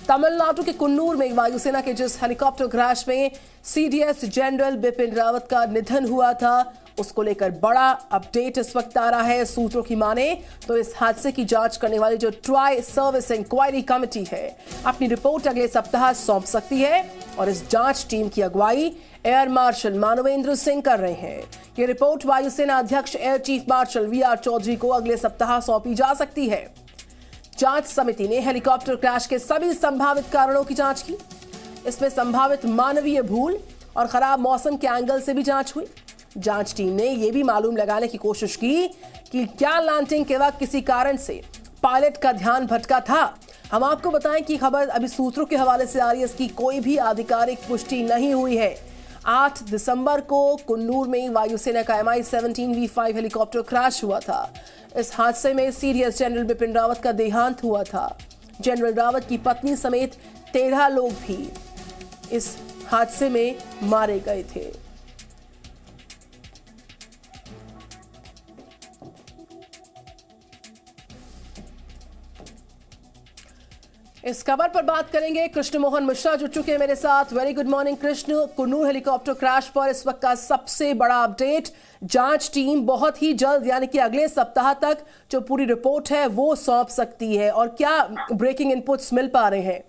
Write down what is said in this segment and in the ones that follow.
तमिलनाडु के कुन्नूर में वायुसेना के जिस हेलीकॉप्टर क्रैश में सीडीएस जनरल बिपिन रावत का निधन हुआ था, उसको लेकर बड़ा अपडेट इस वक्त आ रहा है। सूत्रों की माने तो इस हादसे की जांच करने वाली जो ट्राई सर्विस इंक्वायरी कमेटी है, अपनी रिपोर्ट अगले सप्ताह सौंप सकती है और इस जांच टीम की अगुवाई एयर मार्शल मानवेंद्र सिंह कर रहे हैं। ये रिपोर्ट वायुसेना अध्यक्ष air chief marshal VR Chaudhari को अगले सप्ताह सौंपी जा सकती है। जांच समिति ने हेलीकॉप्टर क्रैश के सभी संभावित कारणों की जांच की। इसमें संभावित मानवीय भूल और खराब मौसम के एंगल से भी जांच हुई। जांच टीम ने यह भी मालूम लगाने की कोशिश की कि क्या लैंडिंग के वक्त किसी कारण से पायलट का ध्यान भटका था। हम आपको बताएं कि खबर अभी सूत्रों के हवाले से आ रही है, इसकी कोई भी आधिकारिक पुष्टि नहीं हुई है। 8 दिसंबर को कुन्नूर में वायुसेना का MI-17 V5 हेलीकॉप्टर क्रैश हुआ था। इस हादसे में सीडीएस जनरल बिपिन रावत का देहांत हुआ था। जनरल रावत की पत्नी समेत 13 लोग भी इस हादसे में मारे गए थे। इस खबर पर बात करेंगे, कृष्ण मोहन मिश्रा जुड़ चुके हैं मेरे साथ। Very good morning Krishna. Coonoor helicopter crash पर इस वक्त का सबसे बड़ा अपडेट, जांच टीम बहुत ही जल्द यानी कि अगले सप्ताह तक जो पूरी रिपोर्ट है वो सौंप सकती है, और क्या ब्रेकिंग इनपुट्स मिल पा रहे हैं?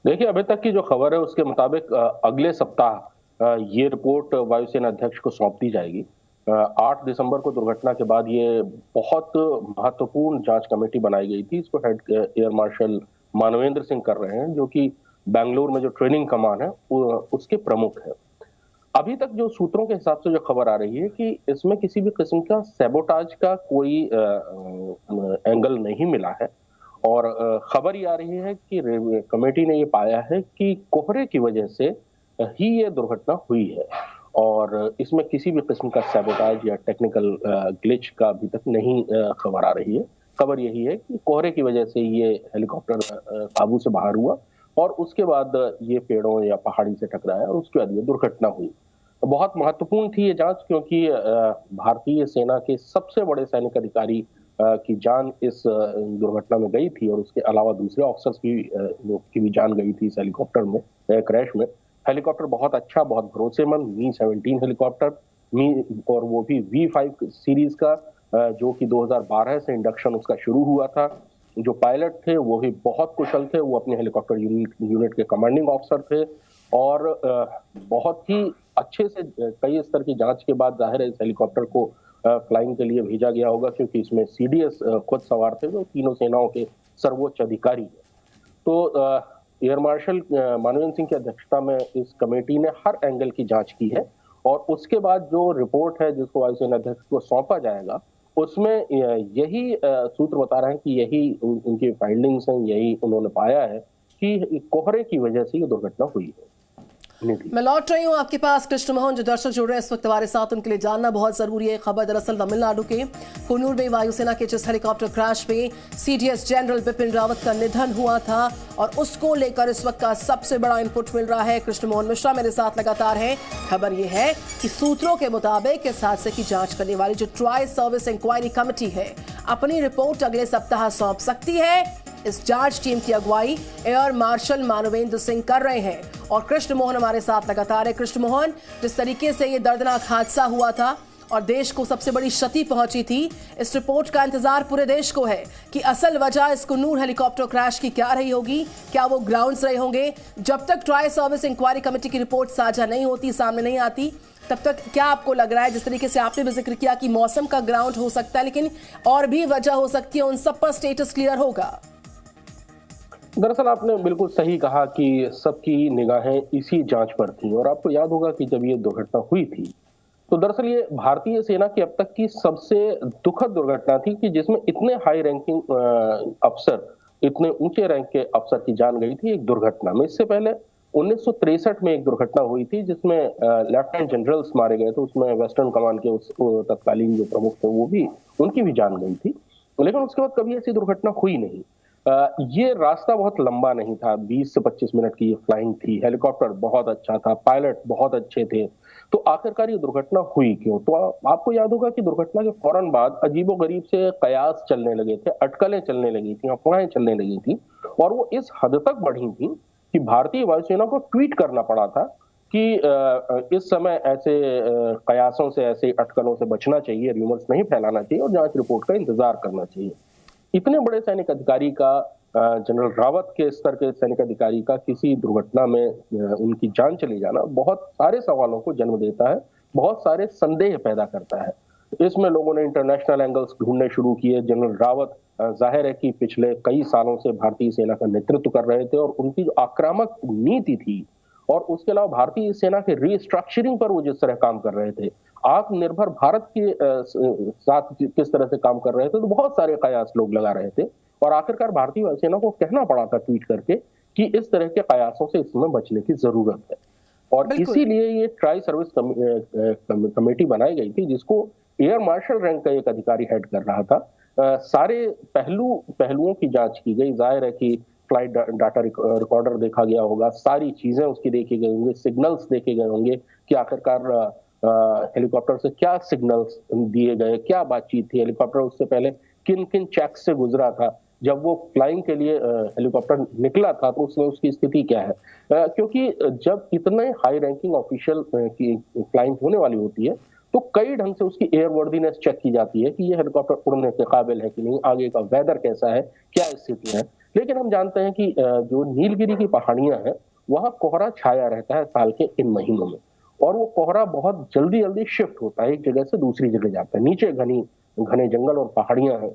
देखिए, अभी तक की जो खबर है उसके मुताबिक अगले सप्ताह ये रिपोर्ट वायुसेना अध्यक्ष को सौंप दी जाएगी। 8 दिसंबर को दुर्घटना के बाद ये बहुत महत्वपूर्ण जांच कमेटी बनाई गई थी। इसको head air marshal Manvendra Singh कर रहे हैं, जो कि बेंगलुरु में जो ट्रेनिंग कमान है उसके प्रमुख है। अभी तक जो सूत्रों के हिसाब से जो खबर आ रही है कि इसमें किसी भी किस्म का सैबोटाज का कोई एंगल नहीं मिला है, और खबर ये आ रही है कि कमेटी ने ये पाया है कि कोहरे की वजह से ही ये दुर्घटना हुई है, और इसमें किसी भी किस्म का सैबोटाज या टेक्निकल ग्लिच का अभी तक नहीं खबर आ रही है। खबर यही है कि कोहरे की वजह से ये हेलीकॉप्टर काबू से बाहर हुआ और उसके बाद ये पेड़ों या पहाड़ी से टकराया और उसके बाद ये दुर्घटना हुई। बहुत महत्वपूर्ण थी ये जांच, क्योंकि भारतीय सेना के सबसे बड़े सैनिक अधिकारी की जान इस दुर्घटना में गई थी, और उसके अलावा दूसरे ऑफिसर्स की भी जान गई थी इस हेलीकॉप्टर में क्रैश में। हेलीकॉप्टर बहुत अच्छा, बहुत भरोसेमंद मी-17 हेलीकॉप्टर, और वो भी V5 सीरीज का, जो कि 2012 से इंडक्शन उसका शुरू हुआ था। जो पायलट थे वो भी बहुत कुशल थे, वो अपने हेलीकॉप्टर यूनिट के कमांडिंग ऑफिसर थे, और बहुत ही अच्छे से कई स्तर की जांच के बाद जाहिर है इस हेलीकॉप्टर को फ्लाइंग के लिए भेजा गया होगा, क्योंकि इसमें सीडीएस खुद सवार थे जो तीनों सेनाओं के सर्वोच्च अधिकारी है। तो एयर मार्शल मानवेंद्र सिंह की अध्यक्षता में इस कमेटी ने हर एंगल की जांच की है, और उसके बाद जो रिपोर्ट है जिसको वायुसेना अध्यक्ष को सौंपा जाएगा, उसमें यही सूत्र बता रहे हैं कि यही उनकी फाइंडिंग्स हैं, यही उन्होंने पाया है कि कोहरे की वजह से ये दुर्घटना हुई है। मैं लौट रही हूँ आपके पास कृष्ण मोहन। जो दर्शक जुड़ रहे हैं इस वक्त हमारे साथ, उनके लिए जानना बहुत जरूरी है। खबर दरअसल तमिलनाडु के कुन्नूर में वायुसेना के जिस हेलीकॉप्टर क्रैश में सीडीएस जनरल बिपिन रावत का निधन हुआ था, और उसको लेकर इस वक्त का सबसे बड़ा इनपुट मिल रहा है। कृष्ण मोहन मिश्रा मेरे साथ लगातार हैं। खबर यह है कि सूत्रों के मुताबिक इस हादसे की जांच करने वाली जो ट्राई सर्विस इंक्वायरी कमेटी है, अपनी रिपोर्ट अगले सप्ताह सौंप सकती है। इस जांच टीम की अगुवाई एयर मार्शल मानवेंद्र सिंह कर रहे हैं, और कृष्ण मोहन हमारे साथ लगातार है। कृष्ण मोहन, जिस तरीके से ये दर्दनाक हादसा हुआ था और देश को सबसे बड़ी क्षति पहुंची थी, इस रिपोर्ट का इंतजार पूरे देश को है कि असल वजह इस कुन्नूर हेलीकॉप्टर क्रैश की क्या रही होगी, क्या वो ग्राउंड्स रहे होंगे। जब तक ट्राई सर्विस इंक्वायरी कमेटी की रिपोर्ट साझा नहीं होती, सामने नहीं आती, तब तक क्या आपको लग रहा है, जिस तरीके से आपने भी जिक्र किया कि मौसम का ग्राउंड हो सकता है, लेकिन और भी वजह हो सकती है, उन सब पर स्टेटस क्लियर होगा? दरअसल आपने बिल्कुल सही कहा कि सबकी निगाहें इसी जांच पर थी, और आपको याद होगा कि जब ये दुर्घटना हुई थी तो दरअसल ये भारतीय सेना की अब तक की सबसे दुखद दुर्घटना थी कि जिसमें इतने हाई रैंकिंग अफसर, इतने ऊंचे रैंक के अफसर की जान गई थी एक दुर्घटना में। इससे पहले 1963 में एक दुर्घटना हुई थी जिसमें लेफ्टिनेंट जनरल्स मारे गए थे, उसमें वेस्टर्न कमान के उस तत्कालीन जो प्रमुख थे वो भी, उनकी भी जान गई थी, लेकिन उसके बाद कभी ऐसी दुर्घटना हुई नहीं। ये रास्ता बहुत लंबा नहीं था, 20 से 25 मिनट की ये फ्लाइंग थी, हेलीकॉप्टर बहुत अच्छा था, पायलट बहुत अच्छे थे। तो आखिरकार ये दुर्घटना हुई क्यों? तो आपको याद होगा कि दुर्घटना के फौरन बाद अजीबोगरीब से कयास चलने लगे थे, अटकलें चलने लगी थी, अफवाहें चलने लगी थी, और वो इस हद तक बढ़ी थी कि भारतीय वायुसेना को ट्वीट करना पड़ा था कि इस समय ऐसे कयासों से, ऐसे अटकलों से बचना चाहिए, र्यूमर्स नहीं फैलाना चाहिए और जांच रिपोर्ट का इंतजार करना चाहिए। इतने बड़े सैनिक अधिकारी का, जनरल रावत के स्तर के सैनिक अधिकारी का किसी दुर्घटना में उनकी जान चली जाना बहुत सारे सवालों को जन्म देता है, बहुत सारे संदेह पैदा करता है। इसमें लोगों ने इंटरनेशनल एंगल्स ढूंढने शुरू किए। जनरल रावत जाहिर है कि पिछले कई सालों से भारतीय सेना का नेतृत्व कर रहे थे और उनकी जो आक्रामक नीति थी और उसके अलावा भारतीय सेना के रीस्ट्रक्चरिंग पर वो जिस तरह काम कर रहे थे, आत्मनिर्भर भारत के साथ किस तरह से काम कर रहे थे, तो बहुत सारे कयास लोग लगा रहे थे और आखिरकार भारतीय वायुसेना को कहना पड़ा था ट्वीट करके कि इस तरह के कयासों से इस समय बचने की जरूरत है। और इसीलिए ये ट्राई सर्विस कमेटी बनाई गई थी, जिसको एयर मार्शल रैंक का एक अधिकारी हेड कर रहा था। सारे पहलुओं की जांच की गई। जाहिर है कि फ्लाइट डाटा रिकॉर्डर देखा गया होगा, सारी चीजें उसकी देखी गई होंगी, सिग्नल्स देखे गए होंगे कि आखिरकार हेलीकॉप्टर से क्या सिग्नल्स दिए गए, क्या बातचीत थी, हेलीकॉप्टर उससे पहले किन किन चेक से गुजरा था, जब वो फ्लाइंग के लिए हेलीकॉप्टर निकला था तो उसमें उसकी स्थिति क्या है, क्योंकि जब इतने हाई रैंकिंग ऑफिशियल की फ्लाइंग होने वाली होती है तो कई ढंग से उसकी एयरवर्दीनेस चेक की जाती है कि ये हेलीकॉप्टर उड़ने के काबिल है कि नहीं, आगे का वेदर कैसा है, क्या स्थिति है। लेकिन हम जानते हैं कि जो नीलगिरी की पहाड़ियां हैं वहां कोहरा छाया रहता है साल के इन महीनों में, और वो कोहरा बहुत जल्दी जल्दी शिफ्ट होता है, एक जगह से दूसरी जगह जाता है। नीचे घने जंगल और पहाड़ियां हैं,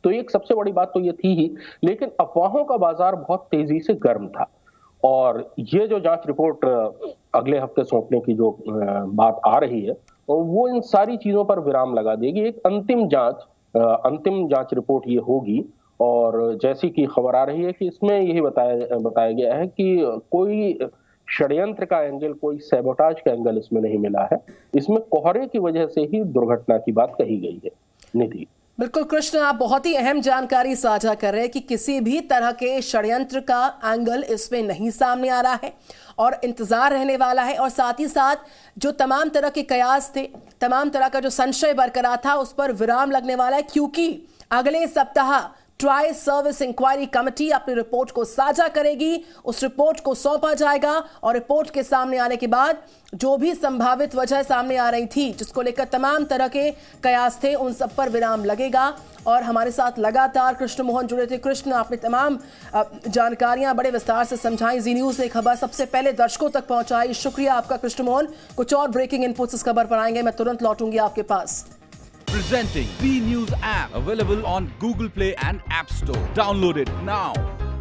तो एक सबसे बड़ी बात तो ये थी ही। लेकिन अफवाहों का बाजार बहुत तेजी से गर्म था और ये जो जांच रिपोर्ट अगले हफ्ते सौंपने की जो बात आ रही है वो इन सारी चीजों पर विराम लगा देगी। एक अंतिम जांच रिपोर्ट ये होगी और जैसी कि खबर आ रही है कि इसमें यही बताया गया है कि कोई षड्यंत्र का एंगल, कोई सैबोटाज का एंगल इसमें नहीं मिला है। इसमें कोहरे की वजह से ही दुर्घटना की बात कही गई है। निधि, बिल्कुल कृष्ण, आप बहुत ही अहम जानकारी साझा कर रहे हैं कि किसी भी तरह के षड्यंत्र का एंगल इसमें नहीं सामने आ रहा है और इंतजार रहने वाला है। और साथ ही साथ जो तमाम तरह के कयास थे, तमाम तरह का जो संशय बरकरार था, उस पर विराम लगने वाला है, क्योंकि अगले सप्ताह ट्राई सर्विस इंक्वायरी कमेटी अपनी रिपोर्ट को साझा करेगी। उस रिपोर्ट को सौंपा जाएगा और रिपोर्ट के सामने आने के बाद जो भी संभावित वजह सामने आ रही थी, जिसको लेकर तमाम तरह के कयास थे, उन सब पर विराम लगेगा। और हमारे साथ लगातार कृष्ण मोहन जुड़े थे। कृष्ण, आपने तमाम जानकारियां बड़े विस्तार से समझाई, जी न्यूज़ ने खबर सबसे पहले दर्शकों तक पहुंचाई। शुक्रिया आपका कृष्ण मोहन। कुछ और ब्रेकिंग इनपुट्स इस खबर पर आएंगे, मैं तुरंत लौटूंगी आपके पास। Presenting B News app, available on Google Play and App Store. Download it now.